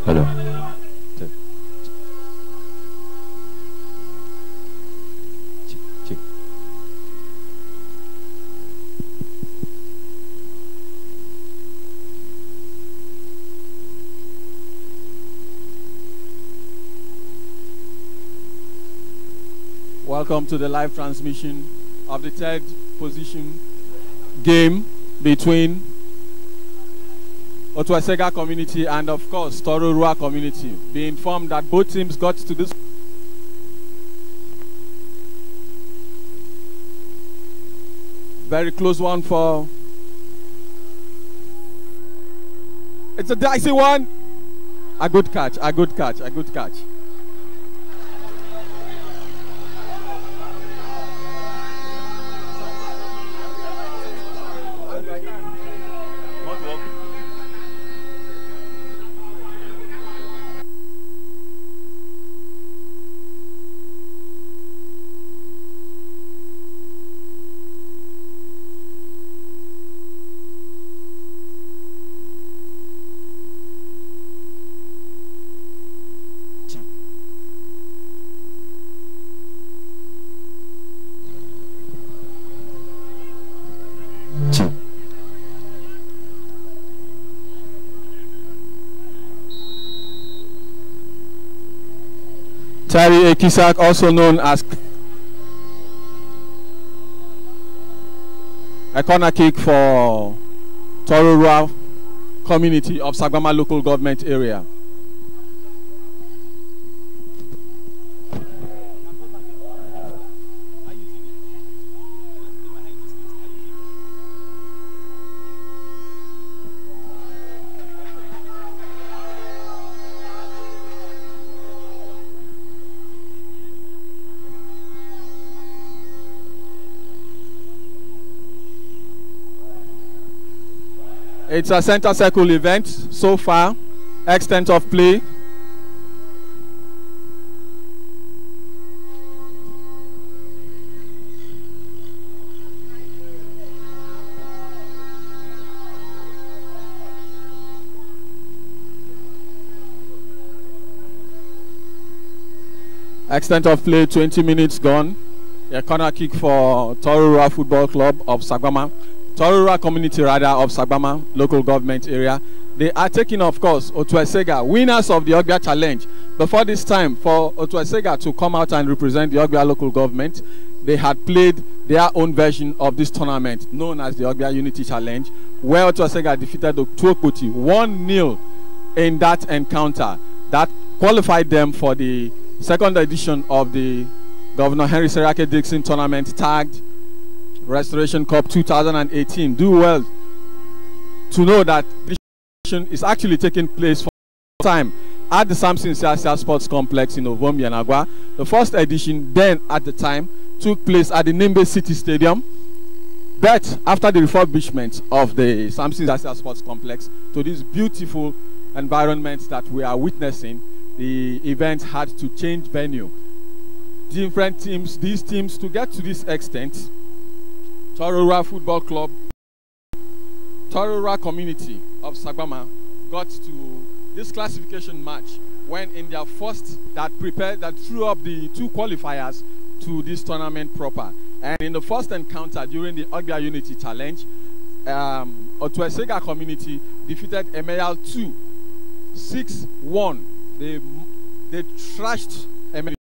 Hello. Welcome to the live transmission of the third position game between Otuesega community and of course Tororua community. Be informed that both teams got to this very close one for it's a dicey one. A good catch, a good catch, a good catch. Terry Ekisak, also known as a corner kick for Tororua community of Sagbama local government area. It's a center circle event so far. Extent of play. Extent of play, 20 minutes gone. A corner kick for Tororua Football Club of Sagbama. Tororua community rather of Sagbama local government area. They are taking, of course, Otuesega, winners of the Ogbia Challenge. Before this time, for Otuesega to come out and represent the Ogbia local government, they had played their own version of this tournament, known as the Ogbia Unity Challenge, where Otuesega defeated Otuokpoti 1-0 in that encounter. That qualified them for the second edition of the Governor Henry Serake Dixon tournament tagged Restoration Cup 2018. Do well to know that this is actually taking place for the time at the Samson Siasia Sports Complex in Ovom Yanagwa. The first edition then at the time took place at the Nimbe City Stadium, but after the refurbishment of the Samson Siasia Sports Complex to this beautiful environment that we are witnessing, the event had to change venue. Different teams, these teams, to get to this extent, Tororua Football Club, Tororua community of Sagbama got to this classification match when in their first that threw up the two qualifiers to this tournament proper. And in the first encounter during the Ogbia Unity Challenge, Otuesega community defeated Emeyal 6-1. They trashed Emeyal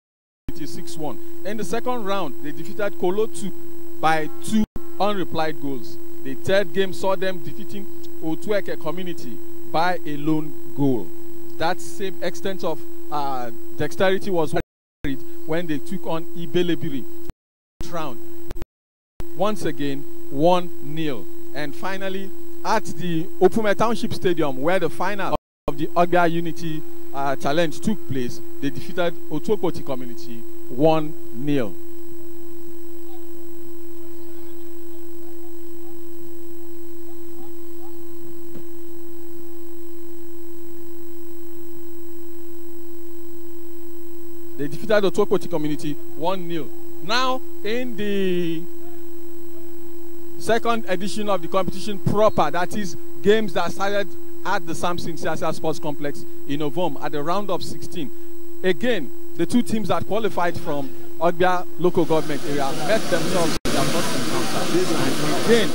6-1. In the second round, they defeated Kolo 2 by 2 unreplied goals. The third game saw them defeating Otueke community by a lone goal. That same extent of dexterity was carried when they took on Ibelebiri round. Once again, 1-0. And finally, at the Opume Township Stadium, where the final of the Ogbia Unity Challenge took place, they defeated Otuokpoti community 1-0. They defeated the Otuokpoti community 1-0. Now, in the second edition of the competition proper, that is games that started at the Samson Siasa Sports Complex in Ovom at the round of 16. Again, the two teams that qualified from Ogbia local government area met themselves in their first encounter. And again,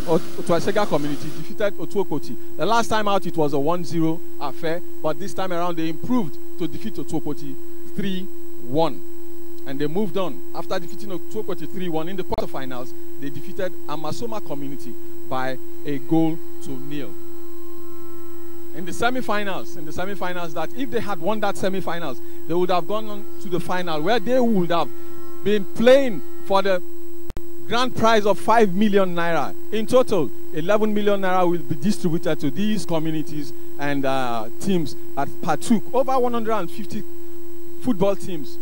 Otuasega community defeated Otuokoti. The last time out it was a 1-0 affair, but this time around they improved to defeat Otuokoti 3-1. And they moved on. After defeating Otuokoti 3-1 in the quarterfinals, they defeated Amasoma community by a 0-0. In the semi-finals, that if they had won that semi-finals, they would have gone on to the final where they would have been playing for the grand prize of 5 million naira. In total, 11 million naira will be distributed to these communities and teams that partook. Over 150 football teams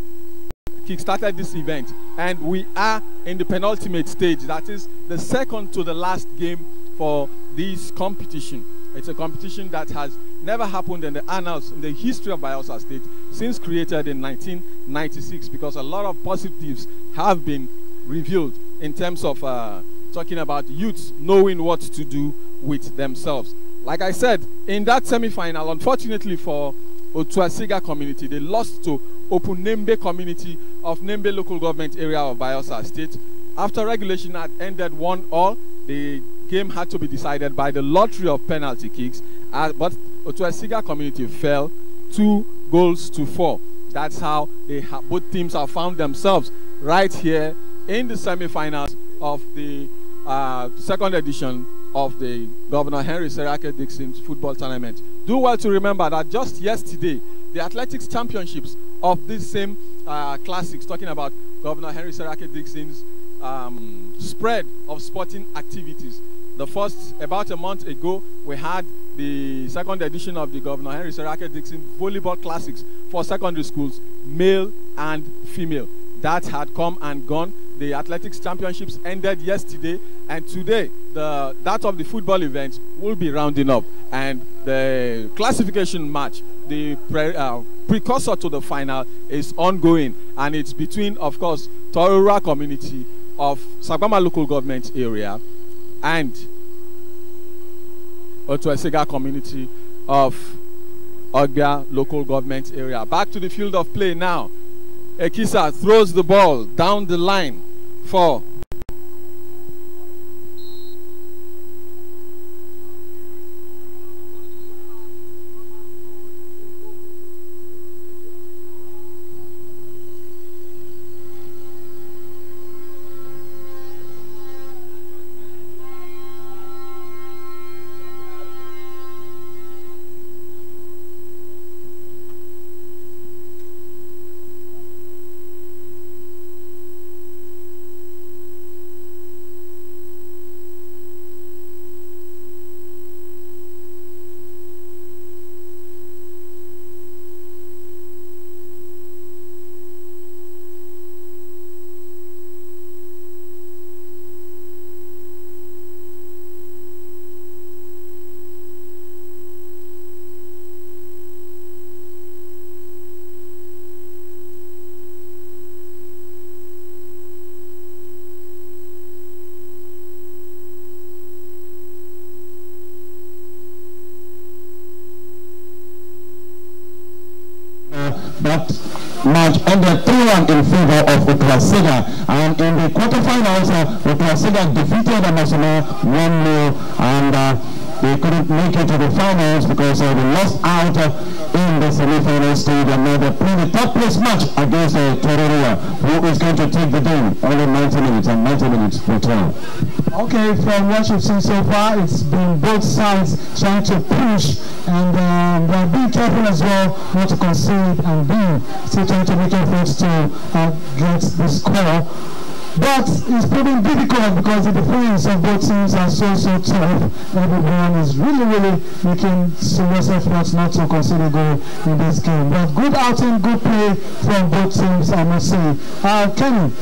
kick-started this event, and we are in the penultimate stage. That is the second to the last game for this competition. It's a competition that has never happened in the annals, in the history of Bayelsa State, since created in 1996, because a lot of positives have been revealed in terms of talking about youths knowing what to do with themselves. Like I said, in that semi-final, unfortunately for Otuasega community, they lost to Opunembe community of Nembe local government area of Bayelsa State. After regulation had ended 1-1, the game had to be decided by the lottery of penalty kicks, but Otuasega community fell 2-4. That's how both teams have found themselves right here in the semi-finals of the second edition of the Governor Henry Serake Dixon's football tournament. Do well to remember that just yesterday, the athletics championships of this same classics, talking about Governor Henry Serake Dixon's spread of sporting activities. The first, about a month ago, we had the second edition of the Governor Henry Serake Dixon volleyball classics for secondary schools, male and female. That had come and gone. The athletics championships ended yesterday, and today that of the football event will be rounding up, and the classification match, the precursor to the final, is ongoing, and it's between, of course, Torora community of Sagbama local government area and Otuasega community of Ogbia local government area. Back to the field of play now. Ekisa throws the ball down the line for that match ended 3-1 in favor of Otuasega, and in the quarterfinals, Otuasega defeated Amasoma 1-0, and they couldn't make it to the finals because they lost out in the semi-final stage, and now they play the top place match against Tororua, who is going to take the game. Only 90 minutes, and 90 minutes will tell. Okay, from what you've seen so far, it's been both sides trying to push, and they're being careful as well not to concede, and still trying to make efforts to get the score. But it's proving difficult because the defense of both teams are so tough. Everyone is really making serious efforts not to concede a goal in this game. But good outing, good play from both teams, I must say. Kenny.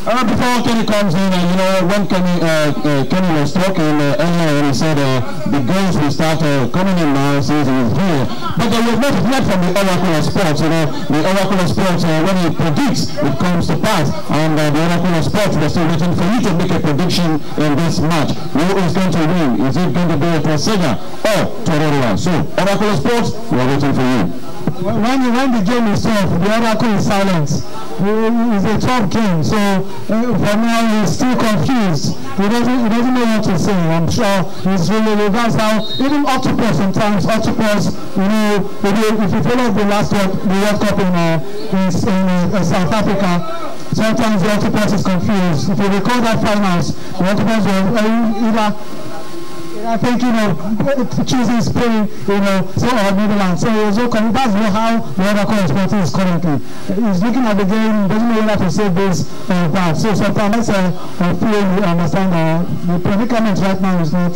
Before Kenny comes in, you know, when Kenny was talking earlier, he said the goals will start coming in now since he was here. But there was not from the Oracle of Sports, you know. The Oracle of Sports, when he predicts, it comes to pass. And the Oracle of Sports, we're still waiting for you to make a prediction in this match. Who is going to win? Is it going to be Sega or Tororua? So, Oracle of Sports, we're waiting for you. When the game is tough, the Oracle is silent. It's a tough game, so for now he's still confused. He doesn't know what to say. I'm sure he's really, that's how even Octopus sometimes, you know, if you follow the last World Cup in South Africa, sometimes the Octopus is confused. If you recall that finals, the Octopus was either, I think, you know, choosing Spain, you know, so or Netherlands. So that's how the Oracle of Sports is currently. He's looking at the game, doesn't know whether to say this or that. So sometimes I feel you understand the predicament right now is not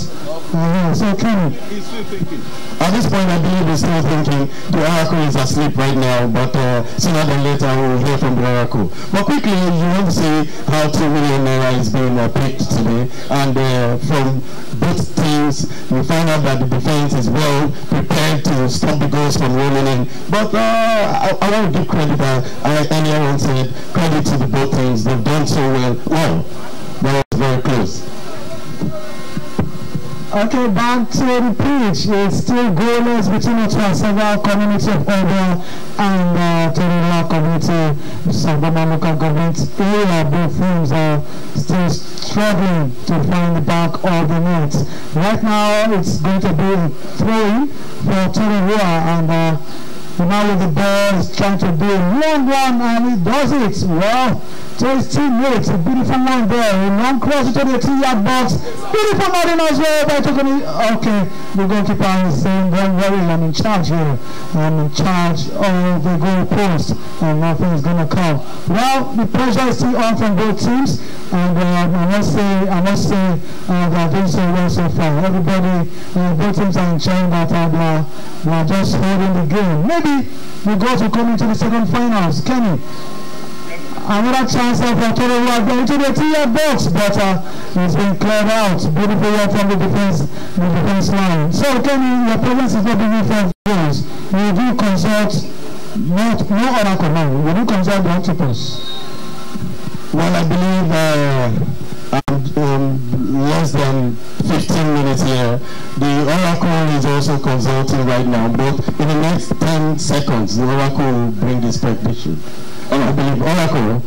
so Kenny. He's still thinking. At this point, I believe he's still thinking. The Oracle is asleep right now, but sooner than later we'll hear from the Oracle. But quickly, you want to see how 2 million naira is being picked today, and from both teams, you find out that the defense is well prepared to stop the goals from rolling in. But I want to give credit, anyone said, credit to the both teams. They've done so well. Well, that was very close. Okay, back to the pitch. It's still goalless between the Several community of Oba and Tororua community, Sagoma local government area. Both teams are still struggling to find the back of the net. Right now, it's going to be a throw-in for Tororua, and the man with the ball is trying to do a long one, and he does it. Well, to his teammates, a beautiful one there. A long cross into the 3-yard box. Beautiful nothing as well by Tokoni. Okay, the goalkeeper is saying, don't worry, I'm in charge here. I'm in charge of the goal post, and nothing is going to come. Well, the pressure is still on from both teams, and I must say they are doing so well so far. Everybody, both teams are enjoying that, and they are just holding the game. Maybe the goals will come into the second finals. Kenny, another chance for Tororua into the 3-yard box, but it's been cleared out. Beautiful work from the defense line. So Kenny, your presence is not being for goals. We do consult no Oracle now. We do consult the Octopus. Well, I believe less than 15 minutes here. The Oracle is also consulting right now, but in the next 10 seconds, the Oracle will bring this prediction. I believe Oracle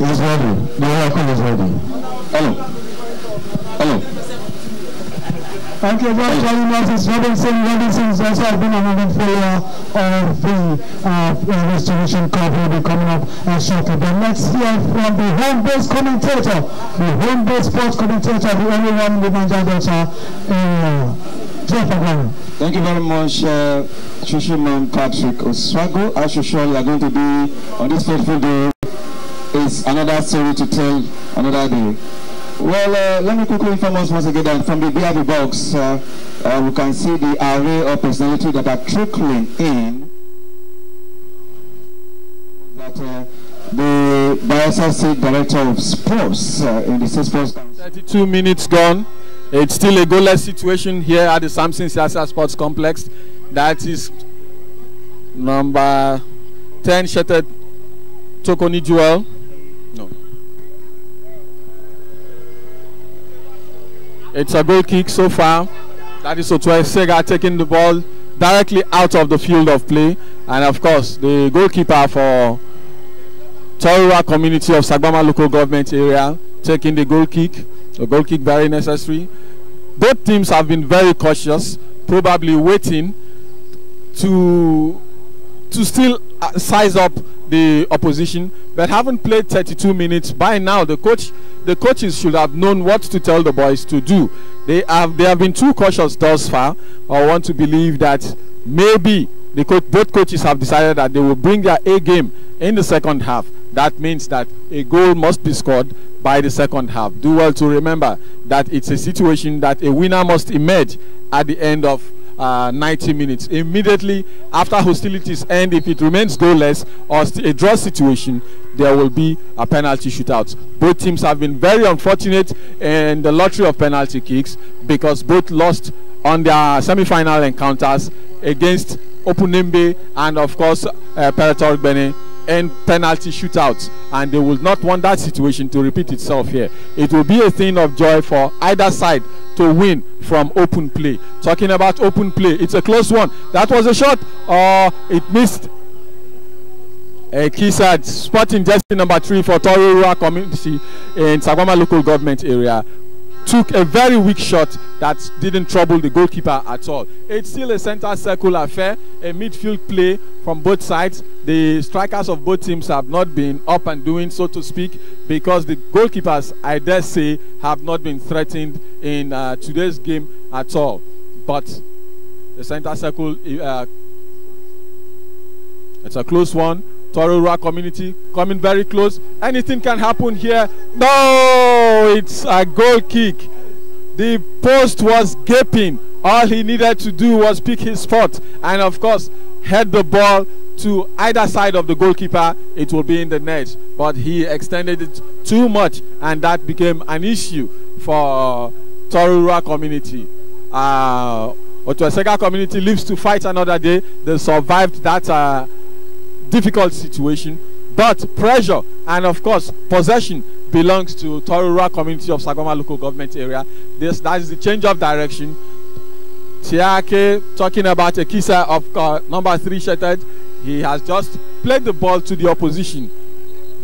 is ready. The Oracle is ready. Hello. Thank you very much. Robinson is also has been another follower of the Restoration Cup. Will be coming up shortly. But let's hear from the home-based commentator, the home-based sports commentator, the only one in the Niger Delta. Thank you very much, Fisherman Patrick Oswago. As usual, you are going to be on this fateful day. It's another story to tell another day. Well, let me quickly inform us once again that from the VIP box, we can see the array of personalities that are trickling in. That the Bayelsa State Director of Sports in the State Sports Council. 32 minutes gone. It's still a goalless situation here at the Samson Siasa Sports Complex. That is number 10, Shetet Tokoni Jewel. No. It's a goal kick so far. That is Otwe Sega taking the ball directly out of the field of play. And of course, the goalkeeper for Tororua community of Sagbama local government area taking the goal kick. A goal kick very necessary. Both teams have been very cautious, probably waiting to still size up the opposition, but haven't played 32 minutes. By now, the coaches should have known what to tell the boys to do. They have been too cautious thus far. I want to believe that maybe both coaches have decided that they will bring their A game in the second half. That means that a goal must be scored by the second half. Do well to remember that it's a situation that a winner must emerge at the end of 90 minutes. Immediately after hostilities end, if it remains goalless or a draw situation, there will be a penalty shootout. Both teams have been very unfortunate in the lottery of penalty kicks because both lost on their semi-final encounters against Opunembe and of course Peretor Bene in penalty shootouts, and they will not want that situation to repeat itself here. It will be a thing of joy for either side to win from open play. Talking about open play, it's a close one. That was a shot, it missed. Kisad spotting jersey number 3 for Tororua community in Sagwama local government area took a very weak shot that didn't trouble the goalkeeper at all. It's still a center circle affair, a midfield play from both sides. The strikers of both teams have not been up and doing, so to speak, because the goalkeepers, I dare say, have not been threatened in today's game at all. But the center circle, it's a close one. Tororua community coming very close. Anything can happen here. No, it's a goal kick. The post was gaping. All he needed to do was pick his spot and of course head the ball to either side of the goalkeeper. It will be in the net, but he extended it too much and that became an issue for Tororua community. Otuesega community lives to fight another day. They survived that difficult situation, but pressure and of course possession belongs to Tororua community of Sagwama local government area. That is the change of direction. Tiake talking about a kisser of number 3 shattered. He has just played the ball to the opposition.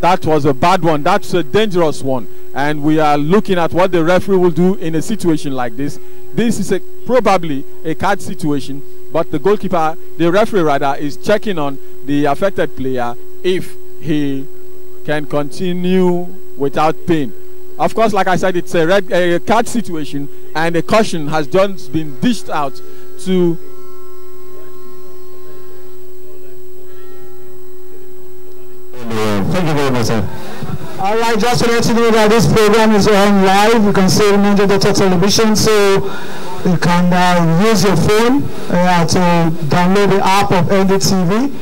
That was a bad one. That's a dangerous one, and we are looking at what the referee will do in a situation like this. This is probably a card situation, but the goalkeeper, the referee rather, is checking on the affected player if he can continue without pain. Of course, like I said, it's a card situation, and a caution has just been dished out to thank you very much, sir. All right, just to let you know that this program is on live. You can see it on the television, so you can use your phone to download the app of NDtv.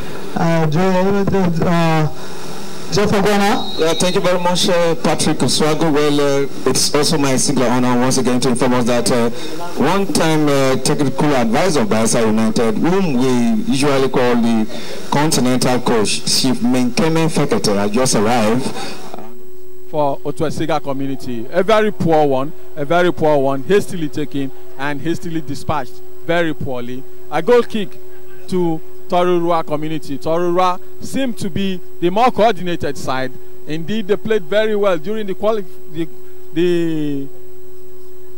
Yeah, thank you very much, Patrick Oswago. Well, it's also my singular honor once again to inform us that one-time technical advisor by SI United, whom we usually call the Continental Coach, Chief Menkeme Fekete, has just arrived. For Otuesega community, a very poor one, hastily taken and hastily dispatched very poorly. A goal kick to Tororua community. Tororua seemed to be the more coordinated side. Indeed, they played very well during the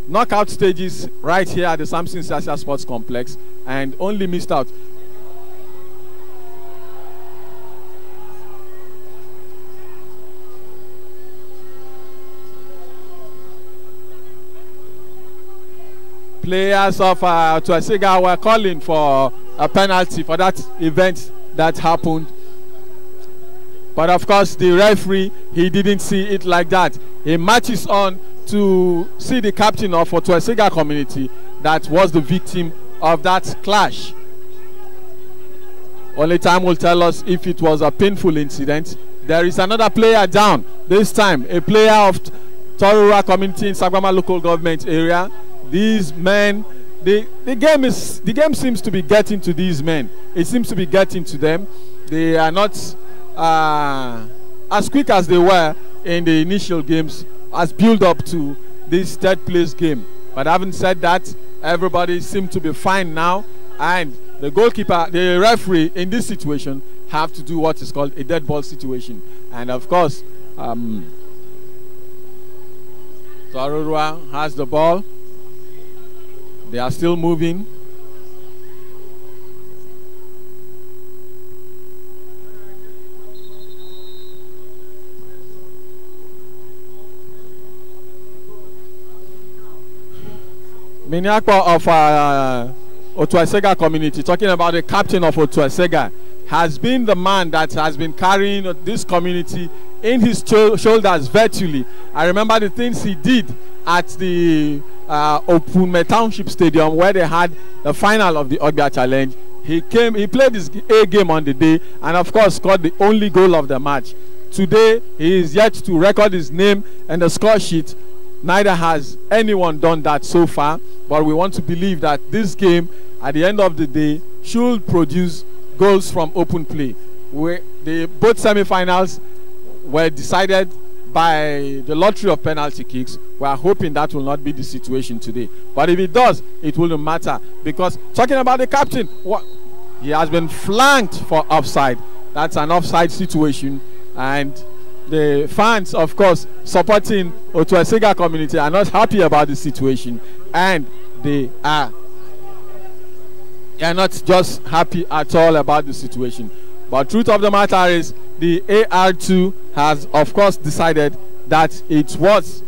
knockout stages right here at the Samson Sasha Sports Complex and only missed out. Players of Otuesega were calling for a penalty for that event that happened, but of course the referee, he didn't see it like that. He marches on to see the captain of Otuesega community that was the victim of that clash. Only time will tell us if it was a painful incident. There is another player down, this time a player of Tororua community in Sagwama local government area. These men, the game seems to be getting to these men. It seems to be getting to them. They are not as quick as they were in the initial games as build up to this third place game. But having said that, everybody seems to be fine now, and the goalkeeper, the referee in this situation have to do what is called a dead ball situation. And of course, Tororua has the ball. They are still moving. Miniakwa of Otuesega community, talking about the captain of Otuesega, has been the man that has been carrying this community in his shoulders virtually. I remember the things he did at the Opume Township Stadium, where they had the final of the Ogbia Challenge. He played his A game on the day, and of course scored the only goal of the match. Today, he is yet to record his name in the score sheet. Neither has anyone done that so far, but we want to believe that this game, at the end of the day, should produce goals from open play. Both semi-finals were decided by the lottery of penalty kicks. We are hoping that will not be the situation today. But if it does, it wouldn't matter. Because talking about the captain, he has been flanked for offside. That's an offside situation. And the fans, of course, supporting Otuesega community are not happy about the situation. And they are not just happy at all about the situation. But truth of the matter is, the AR2 has, of course, decided that it was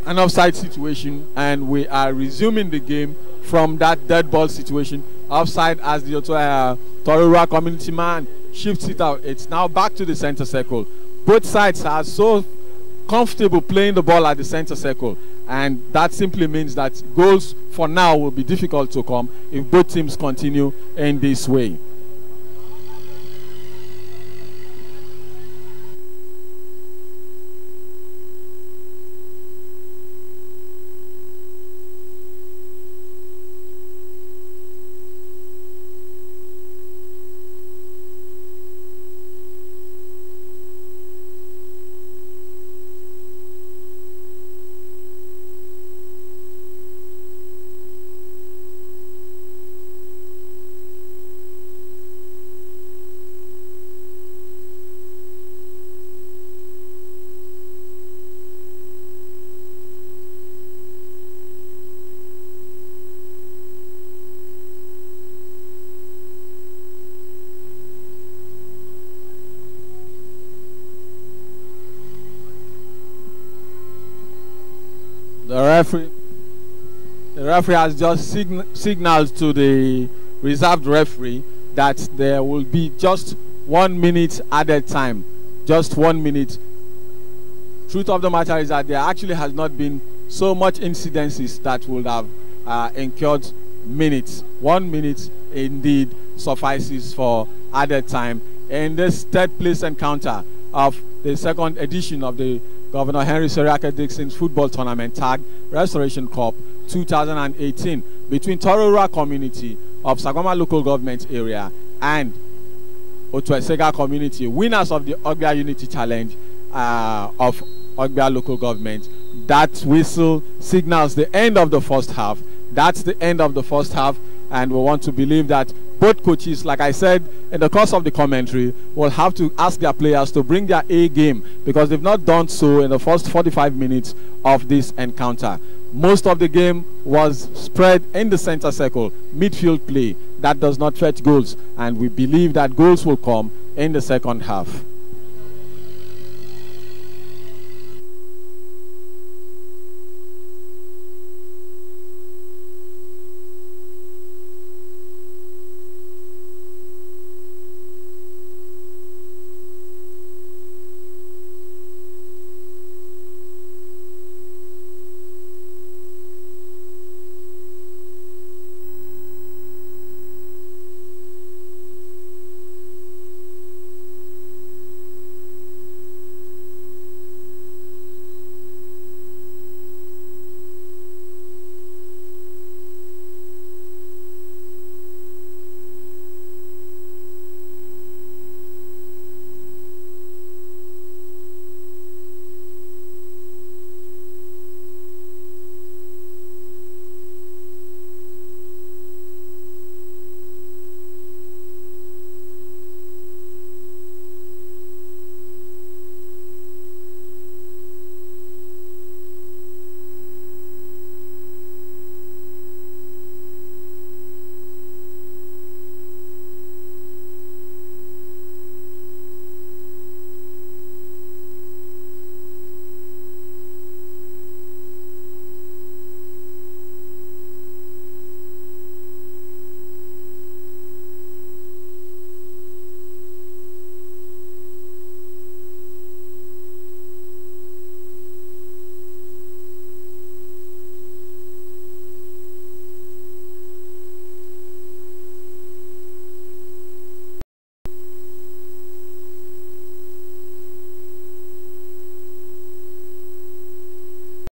an offside situation, and we are resuming the game from that dead ball situation. Offside as the Torora community man shifts it out. It's now back to the center circle. Both sides are so comfortable playing the ball at the center circle, and that simply means that goals for now will be difficult to come if both teams continue in this way. The referee has just signaled to the reserved referee that there will be just 1 minute added time. Just 1 minute. Truth of the matter is that there actually has not been so much incidences that would have incurred minutes. 1 minute indeed suffices for added time in this third place encounter of the second edition of the Governor Henry Seriake Dixon's Football Tournament Tag Restoration Cup 2018 between Torora community of Sagoma local government area and Otuesega community, winners of the Ogbia Unity Challenge of Ogbia local government. That whistle signals the end of the first half. That's the end of the first half, and we want to believe that both coaches, like I said in the course of the commentary, will have to ask their players to bring their A game, because they've not done so in the first 45 minutes of this encounter. Most of the game was spread in the center circle, midfield play. That does not fetch goals, and we believe that goals will come in the second half.